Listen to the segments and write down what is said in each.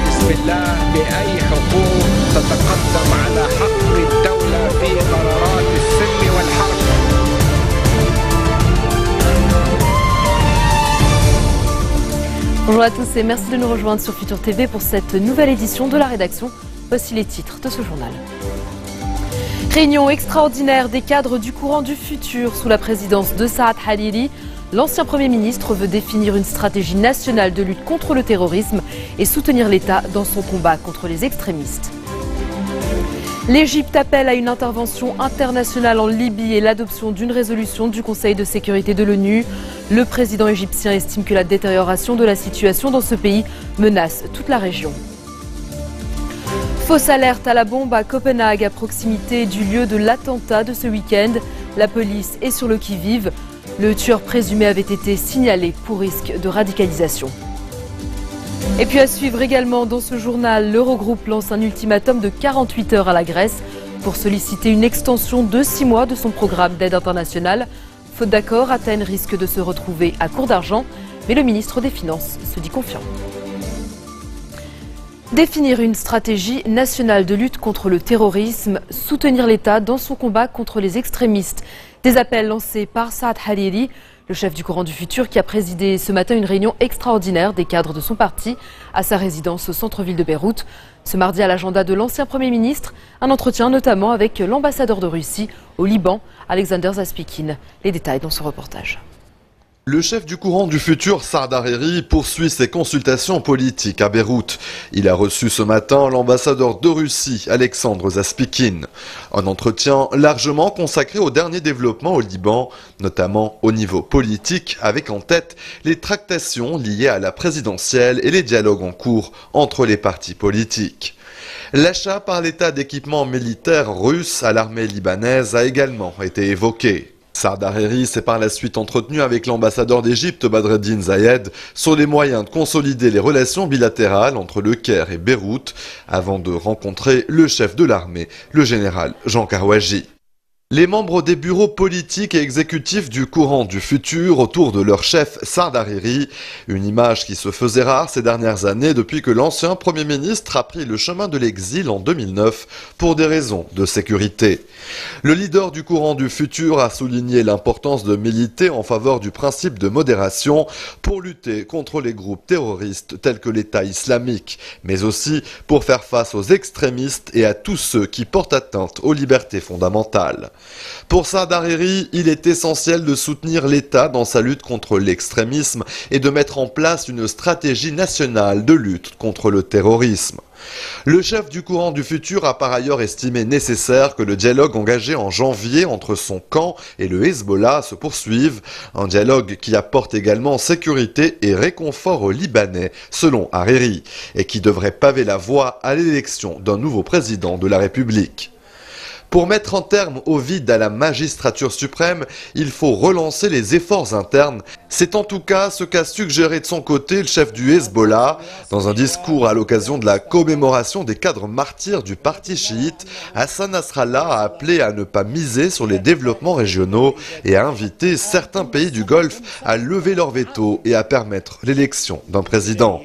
باسم الله بأي حقوق تتقدم على حق الدولة في قرارات السلم والحرب. Bonjour à tous et merci de nous rejoindre sur Futur TV pour cette nouvelle édition de la rédaction. Voici les titres de ce journal. Réunion extraordinaire des cadres du courant du futur sous la présidence de Saad Hariri. L'ancien Premier ministre veut définir une stratégie nationale de lutte contre le terrorisme et soutenir l'État dans son combat contre les extrémistes. L'Égypte appelle à une intervention internationale en Libye et l'adoption d'une résolution du Conseil de sécurité de l'ONU. Le président égyptien estime que la détérioration de la situation dans ce pays menace toute la région. Fausse alerte à la bombe à Copenhague, à proximité du lieu de l'attentat de ce week-end. La police est sur le qui-vive. Le tueur présumé avait été signalé pour risque de radicalisation. Et puis à suivre également dans ce journal, l'Eurogroupe lance un ultimatum de 48 heures à la Grèce pour solliciter une extension de 6 mois de son programme d'aide internationale. Faute d'accord, Athènes risque de se retrouver à court d'argent, mais le ministre des Finances se dit confiant. Définir une stratégie nationale de lutte contre le terrorisme, soutenir l'État dans son combat contre les extrémistes. Des appels lancés par Saad Hariri, le chef du courant du futur qui a présidé ce matin une réunion extraordinaire des cadres de son parti à sa résidence au centre-ville de Beyrouth. Ce mardi à l'agenda de l'ancien Premier ministre, un entretien notamment avec l'ambassadeur de Russie au Liban, Alexander Zaspikin. Les détails dans ce reportage. Le chef du courant du futur, Saad Hariri, poursuit ses consultations politiques à Beyrouth. Il a reçu ce matin l'ambassadeur de Russie, Alexandre Zaspikin. Un entretien largement consacré aux derniers développements au Liban, notamment au niveau politique, avec en tête les tractations liées à la présidentielle et les dialogues en cours entre les partis politiques. L'achat par l'État d'équipements militaires russes à l'armée libanaise a également été évoqué. Saad Hariri s'est par la suite entretenu avec l'ambassadeur d'Égypte Badreddine Zayed sur les moyens de consolider les relations bilatérales entre Le Caire et Beyrouth avant de rencontrer le chef de l'armée, le général Jean Karouaji. Les membres des bureaux politiques et exécutifs du courant du futur autour de leur chef Saad Hariri, une image qui se faisait rare ces dernières années depuis que l'ancien Premier ministre a pris le chemin de l'exil en 2009 pour des raisons de sécurité. Le leader du courant du futur a souligné l'importance de militer en faveur du principe de modération pour lutter contre les groupes terroristes tels que l'État islamique, mais aussi pour faire face aux extrémistes et à tous ceux qui portent atteinte aux libertés fondamentales. Pour Saad Hariri, il est essentiel de soutenir l'État dans sa lutte contre l'extrémisme et de mettre en place une stratégie nationale de lutte contre le terrorisme. Le chef du courant du futur a par ailleurs estimé nécessaire que le dialogue engagé en janvier entre son camp et le Hezbollah se poursuive, un dialogue qui apporte également sécurité et réconfort aux Libanais, selon Hariri, et qui devrait paver la voie à l'élection d'un nouveau président de la République. Pour mettre un terme au vide à la magistrature suprême, il faut relancer les efforts internes. C'est en tout cas ce qu'a suggéré de son côté le chef du Hezbollah. Dans un discours à l'occasion de la commémoration des cadres martyrs du parti chiite, Hassan Nasrallah a appelé à ne pas miser sur les développements régionaux et a invité certains pays du Golfe à lever leur veto et à permettre l'élection d'un président.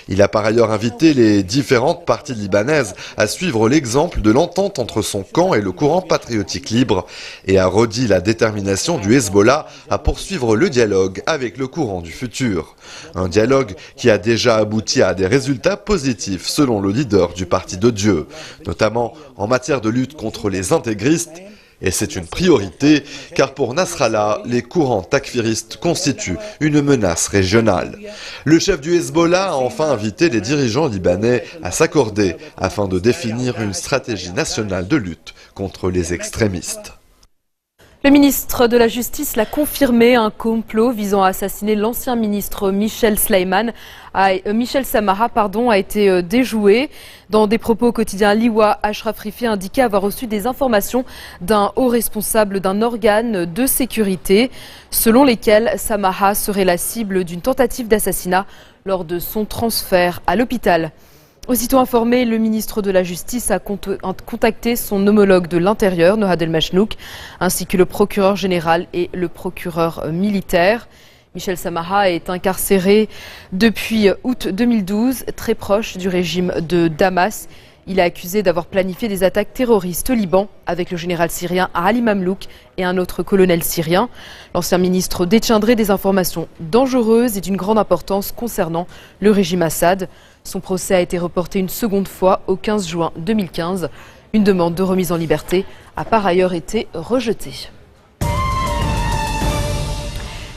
Il a par ailleurs invité les différentes parties libanaises à suivre l'exemple de l'entente entre son camp et le courant patriotique libre et a redit la détermination du Hezbollah à poursuivre le dialogue avec le courant du futur. Un dialogue qui a déjà abouti à des résultats positifs selon le leader du Parti de Dieu, notamment en matière de lutte contre les intégristes. Et c'est une priorité, car pour Nasrallah, les courants takfiristes constituent une menace régionale. Le chef du Hezbollah a enfin invité les dirigeants libanais à s'accorder afin de définir une stratégie nationale de lutte contre les extrémistes. Le ministre de la Justice l'a confirmé, un complot visant à assassiner l'ancien ministre Michel Samaha a été déjoué. Dans des propos au quotidien Liwa, Ashraf Rifi a indiqué avoir reçu des informations d'un haut responsable d'un organe de sécurité, selon lesquelles Samaha serait la cible d'une tentative d'assassinat lors de son transfert à l'hôpital. Aussitôt informé, le ministre de la Justice a contacté son homologue de l'Intérieur, Nohad El Machnouk, ainsi que le procureur général et le procureur militaire. Michel Samaha est incarcéré depuis août 2012, très proche du régime de Damas. Il est accusé d'avoir planifié des attaques terroristes au Liban avec le général syrien Ali Mamlouk et un autre colonel syrien. L'ancien ministre détiendrait des informations dangereuses et d'une grande importance concernant le régime Assad. Son procès a été reporté une seconde fois au 15 juin 2015. Une demande de remise en liberté a par ailleurs été rejetée.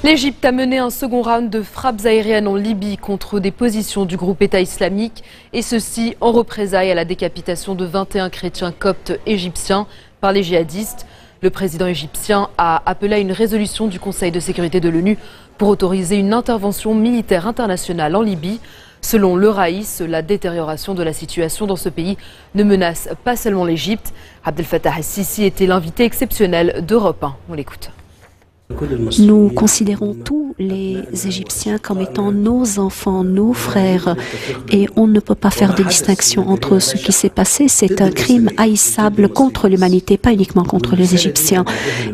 L'Égypte a mené un second round de frappes aériennes en Libye contre des positions du groupe État islamique, et ceci en représailles à la décapitation de 21 chrétiens coptes égyptiens par les djihadistes. Le président égyptien a appelé à une résolution du Conseil de sécurité de l'ONU pour autoriser une intervention militaire internationale en Libye. Selon le Raïs, la détérioration de la situation dans ce pays ne menace pas seulement l'Égypte. Abdel Fattah el-Sisi était l'invité exceptionnel d'Europe 1. On l'écoute. Nous considérons tous les Égyptiens comme étant nos enfants, nos frères, et on ne peut pas faire de distinction entre ce qui s'est passé. C'est un crime haïssable contre l'humanité, pas uniquement contre les Égyptiens.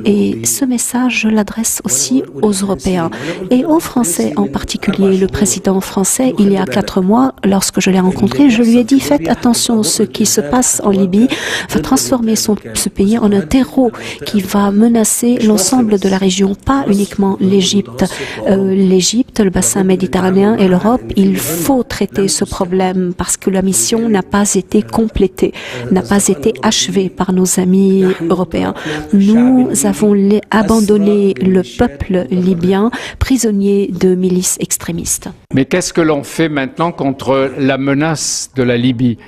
Et ce message, je l'adresse aussi aux Européens et aux Français en particulier. Le président français, il y a 4 mois, lorsque je l'ai rencontré, je lui ai dit « Faites attention, ce qui se passe en Libye va transformer ce pays en un terreau qui va menacer l'ensemble de la région. Pas uniquement l'Égypte. L'Égypte, le bassin méditerranéen et l'Europe, il faut traiter ce problème parce que la mission n'a pas été complétée, n'a pas été achevée par nos amis européens. Nous avons abandonné le peuple libyen, prisonnier de milices extrémistes. Mais qu'est-ce que l'on fait maintenant contre la menace de la Libye ?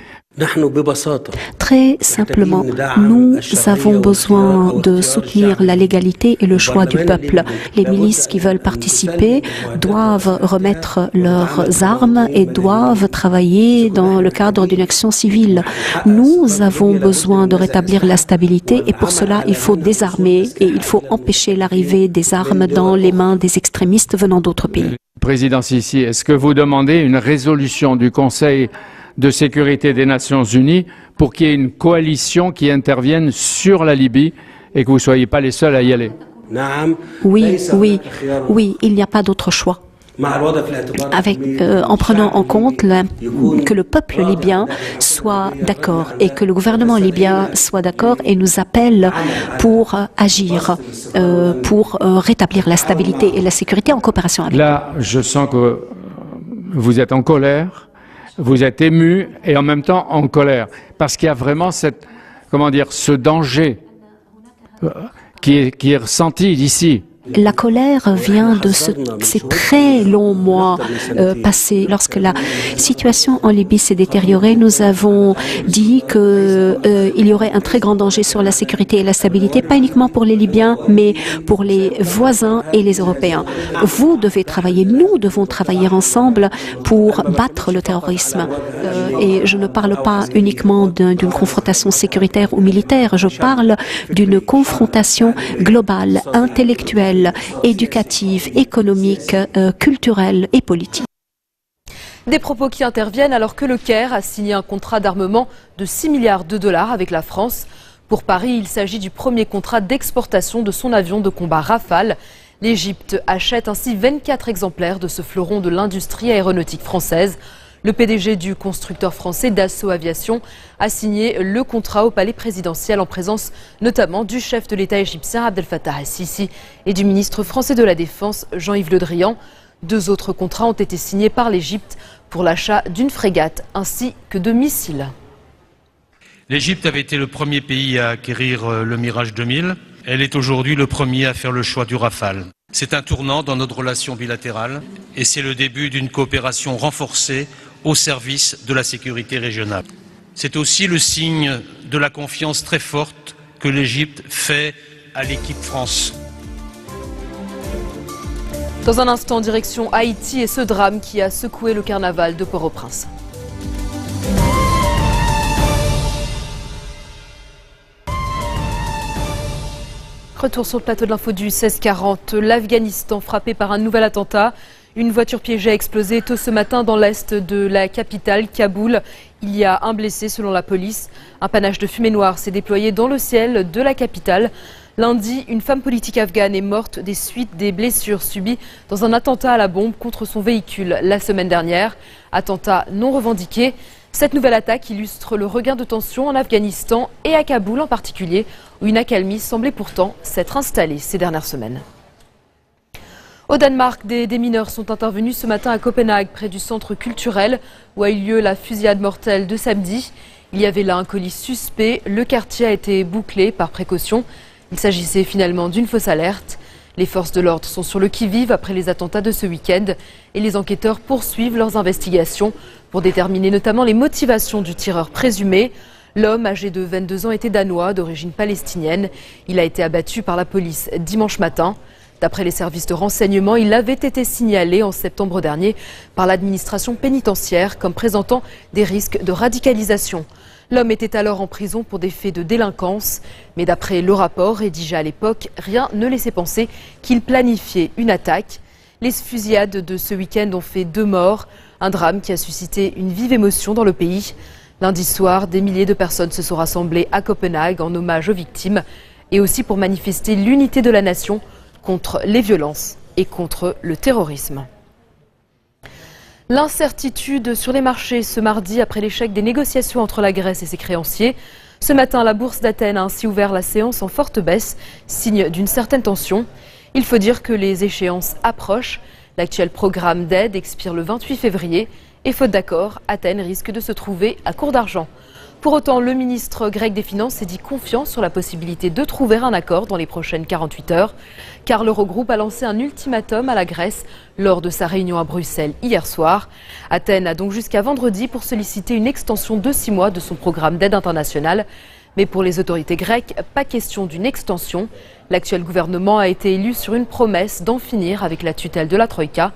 Très simplement, nous avons besoin de soutenir la légalité et le choix du peuple. Les milices qui veulent participer doivent remettre leurs armes et doivent travailler dans le cadre d'une action civile. Nous avons besoin de rétablir la stabilité et pour cela, il faut désarmer et il faut empêcher l'arrivée des armes dans les mains des extrémistes venant d'autres pays. Président Sisi, est-ce que vous demandez une résolution du Conseil de sécurité des Nations Unies pour qu'il y ait une coalition qui intervienne sur la Libye et que vous ne soyez pas les seuls à y aller? Oui, il n'y a pas d'autre choix. En prenant en compte que le peuple libyen soit d'accord et que le gouvernement libyen soit d'accord et nous appelle pour agir, pour rétablir la stabilité et la sécurité en coopération avec nous. Là, je sens que vous êtes en colère. Vous êtes ému et en même temps en colère, parce qu'il y a vraiment ce danger qui est ressenti ici. La colère vient de ces très longs mois passés. Lorsque la situation en Libye s'est détériorée, nous avons dit qu'il y aurait un très grand danger sur la sécurité et la stabilité, pas uniquement pour les Libyens, mais pour les voisins et les Européens. Vous devez travailler, nous devons travailler ensemble pour battre le terrorisme. Et je ne parle pas uniquement d'une confrontation sécuritaire ou militaire, je parle d'une confrontation globale, intellectuelle, éducative, économique, culturelle et politique. Des propos qui interviennent alors que le Caire a signé un contrat d'armement de 6 milliards de dollars avec la France. Pour Paris, il s'agit du premier contrat d'exportation de son avion de combat Rafale. L'Égypte achète ainsi 24 exemplaires de ce fleuron de l'industrie aéronautique française. Le PDG du constructeur français Dassault Aviation a signé le contrat au palais présidentiel en présence notamment du chef de l'État égyptien Abdel Fattah el-Sisi et du ministre français de la Défense Jean-Yves Le Drian. 2 autres contrats ont été signés par l'Égypte pour l'achat d'une frégate ainsi que de missiles. L'Égypte avait été le premier pays à acquérir le Mirage 2000. Elle est aujourd'hui le premier à faire le choix du Rafale. C'est un tournant dans notre relation bilatérale et c'est le début d'une coopération renforcée au service de la sécurité régionale. C'est aussi le signe de la confiance très forte que l'Égypte fait à l'équipe France. Dans un instant, direction Haïti et ce drame qui a secoué le carnaval de Port-au-Prince. Retour sur le plateau de l'info du 1640. L'Afghanistan frappé par un nouvel attentat. Une voiture piégée a explosé tôt ce matin dans l'est de la capitale, Kaboul. Il y a un blessé selon la police. Un panache de fumée noire s'est déployé dans le ciel de la capitale. Lundi, une femme politique afghane est morte des suites des blessures subies dans un attentat à la bombe contre son véhicule la semaine dernière. Attentat non revendiqué. Cette nouvelle attaque illustre le regain de tension en Afghanistan et à Kaboul en particulier, où une accalmie semblait pourtant s'être installée ces dernières semaines. Au Danemark, des démineurs sont intervenus ce matin à Copenhague, près du centre culturel où a eu lieu la fusillade mortelle de samedi. Il y avait là un colis suspect. Le quartier a été bouclé par précaution. Il s'agissait finalement d'une fausse alerte. Les forces de l'ordre sont sur le qui-vive après les attentats de ce week-end et les enquêteurs poursuivent leurs investigations pour déterminer notamment les motivations du tireur présumé. L'homme, âgé de 22 ans, était danois, d'origine palestinienne. Il a été abattu par la police dimanche matin. D'après les services de renseignement, il avait été signalé en septembre dernier par l'administration pénitentiaire comme présentant des risques de radicalisation. L'homme était alors en prison pour des faits de délinquance, mais d'après le rapport rédigé à l'époque, rien ne laissait penser qu'il planifiait une attaque. Les fusillades de ce week-end ont fait 2 morts, un drame qui a suscité une vive émotion dans le pays. Lundi soir, des milliers de personnes se sont rassemblées à Copenhague en hommage aux victimes et aussi pour manifester l'unité de la nation contre les violences et contre le terrorisme. L'incertitude sur les marchés ce mardi après l'échec des négociations entre la Grèce et ses créanciers. Ce matin, la bourse d'Athènes a ainsi ouvert la séance en forte baisse, signe d'une certaine tension. Il faut dire que les échéances approchent. L'actuel programme d'aide expire le 28 février et faute d'accord, Athènes risque de se trouver à court d'argent. Pour autant, le ministre grec des Finances s'est dit confiant sur la possibilité de trouver un accord dans les prochaines 48 heures, car l'Eurogroupe a lancé un ultimatum à la Grèce lors de sa réunion à Bruxelles hier soir. Athènes a donc jusqu'à vendredi pour solliciter une extension de 6 mois de son programme d'aide internationale. Mais pour les autorités grecques, pas question d'une extension. L'actuel gouvernement a été élu sur une promesse d'en finir avec la tutelle de la Troïka.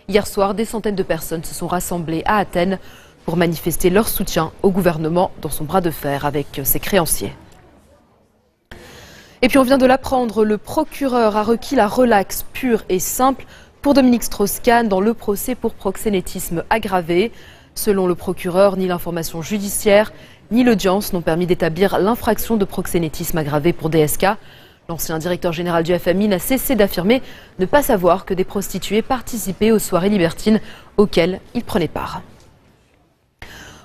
Hier soir, des centaines de personnes se sont rassemblées à Athènes pour manifester leur soutien au gouvernement dans son bras de fer avec ses créanciers. Et puis on vient de l'apprendre, le procureur a requis la relaxe pure et simple pour Dominique Strauss-Kahn dans le procès pour proxénétisme aggravé. Selon le procureur, ni l'information judiciaire ni l'audience n'ont permis d'établir l'infraction de proxénétisme aggravé pour DSK. L'ancien directeur général du FMI n'a cessé d'affirmer ne pas savoir que des prostituées participaient aux soirées libertines auxquelles il prenait part.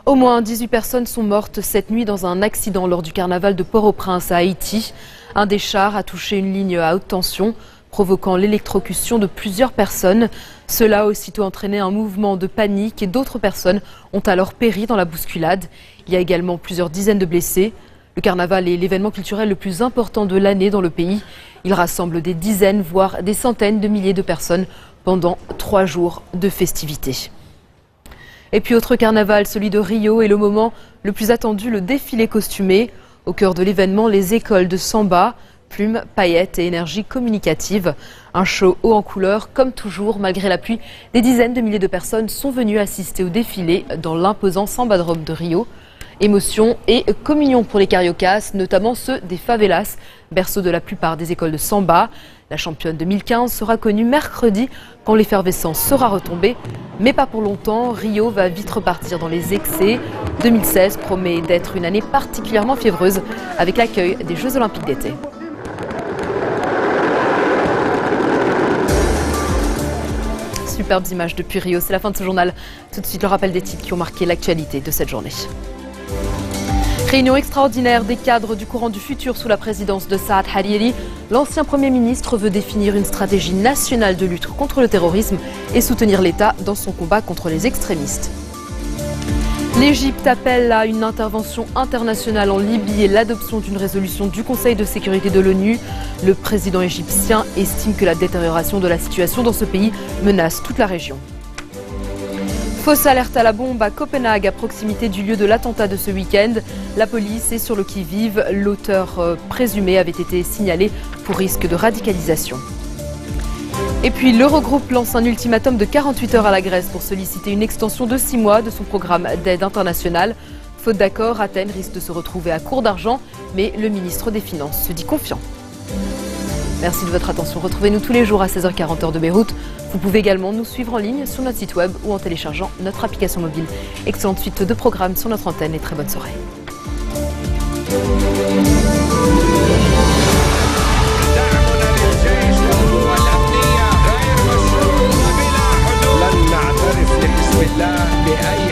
Au moins 18 personnes sont mortes cette nuit dans un accident lors du carnaval de Port-au-Prince à Haïti. Un des chars a touché une ligne à haute tension, provoquant l'électrocution de plusieurs personnes. Cela a aussitôt entraîné un mouvement de panique et d'autres personnes ont alors péri dans la bousculade. Il y a également plusieurs dizaines de blessés. Le carnaval est l'événement culturel le plus important de l'année dans le pays. Il rassemble des dizaines, voire des centaines de milliers de personnes pendant 3 jours de festivités. Et puis autre carnaval, celui de Rio, est le moment le plus attendu, le défilé costumé. Au cœur de l'événement, les écoles de samba, plumes, paillettes et énergie communicative. Un show haut en couleurs, comme toujours, malgré la pluie. Des dizaines de milliers de personnes sont venues assister au défilé dans l'imposant Sambadrome de Rio. Émotion et communion pour les cariocas, notamment ceux des favelas, berceau de la plupart des écoles de samba. La championne 2015 sera connue mercredi quand l'effervescence sera retombée. Mais pas pour longtemps, Rio va vite repartir dans les excès. 2016 promet d'être une année particulièrement fiévreuse avec l'accueil des Jeux Olympiques d'été. Superbes images depuis Rio, c'est la fin de ce journal. Tout de suite le rappel des titres qui ont marqué l'actualité de cette journée. Réunion extraordinaire des cadres du courant du futur sous la présidence de Saad Hariri. L'ancien Premier ministre veut définir une stratégie nationale de lutte contre le terrorisme et soutenir l'État dans son combat contre les extrémistes. L'Égypte appelle à une intervention internationale en Libye et l'adoption d'une résolution du Conseil de sécurité de l'ONU. Le président égyptien estime que la détérioration de la situation dans ce pays menace toute la région. Fausse alerte à la bombe à Copenhague, à proximité du lieu de l'attentat de ce week-end. La police est sur le qui-vive. L'auteur présumé avait été signalé pour risque de radicalisation. Et puis l'Eurogroupe lance un ultimatum de 48 heures à la Grèce pour solliciter une extension de 6 mois de son programme d'aide internationale. Faute d'accord, Athènes risque de se retrouver à court d'argent, mais le ministre des Finances se dit confiant. Merci de votre attention. Retrouvez-nous tous les jours à 16h40 heure de Beyrouth. Vous pouvez également nous suivre en ligne sur notre site web ou en téléchargeant notre application mobile. Excellente suite de programmes sur notre antenne et très bonne soirée. بالله بأي